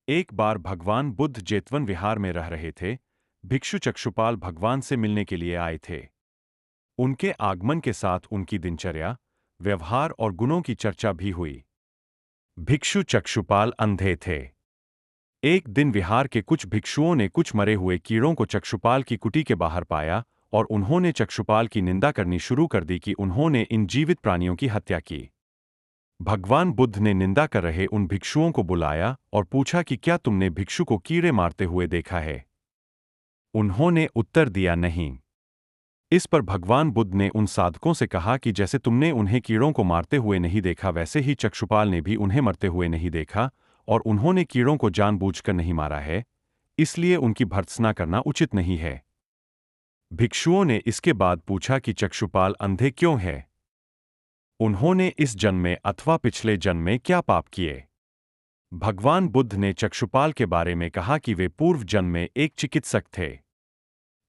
एक बार भगवान बुद्ध जेतवन विहार में रह रहे थे। भिक्षु चक्षुपाल भगवान से मिलने के लिए आए थे। उनके आगमन के साथ उनकी दिनचर्या, व्यवहार और गुणों की चर्चा भी हुई। भिक्षु चक्षुपाल अंधे थे। एक दिन विहार के कुछ भिक्षुओं ने कुछ मरे हुए कीड़ों को चक्षुपाल की कुटी के बाहर पाया और उन्होंने चक्षुपाल की निंदा करनी शुरू कर दी कि उन्होंने इन जीवित प्राणियों की हत्या की। भगवान बुद्ध ने निंदा कर रहे उन भिक्षुओं को बुलाया और पूछा कि क्या तुमने भिक्षु को कीड़े मारते हुए देखा है? उन्होंने उत्तर दिया नहीं। इस पर भगवान बुद्ध ने उन साधकों से कहा कि जैसे तुमने उन्हें कीड़ों को मारते हुए नहीं देखा, वैसे ही चक्षुपाल ने भी उन्हें मरते हुए नहीं देखा और उन्होंने कीड़ों को जानबूझकर नहीं मारा है, इसलिए उनकी भर्त्सना करना उचित नहीं है। भिक्षुओं ने इसके बाद पूछा कि चक्षुपाल अंधे क्यों है? उन्होंने इस जन्म में अथवा पिछले जन्म में क्या पाप किए? भगवान बुद्ध ने चक्षुपाल के बारे में कहा कि वे पूर्व जन्म में एक चिकित्सक थे।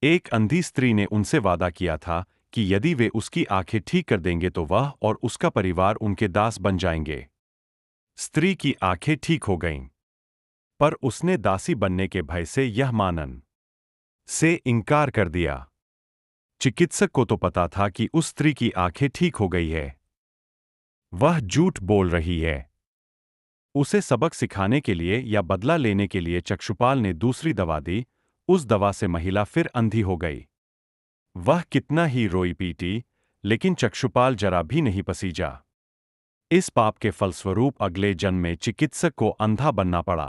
एक अंधी स्त्री ने उनसे वादा किया था कि यदि वे उसकी आंखें ठीक कर देंगे तो वह और उसका परिवार उनके दास बन जाएंगे। स्त्री की आंखें ठीक हो गईं, पर उसने दासी बनने के भय से यह मानन से इनकार कर दिया। चिकित्सक को तो पता था कि उस स्त्री की आंखें ठीक हो गई है, वह झूठ बोल रही है। उसे सबक सिखाने के लिए या बदला लेने के लिए चक्षुपाल ने दूसरी दवा दी। उस दवा से महिला फिर अंधी हो गई। वह कितना ही रोई पीटी, लेकिन चक्षुपाल जरा भी नहीं पसीजा। इस पाप के फलस्वरूप अगले जन्म में चिकित्सक को अंधा बनना पड़ा।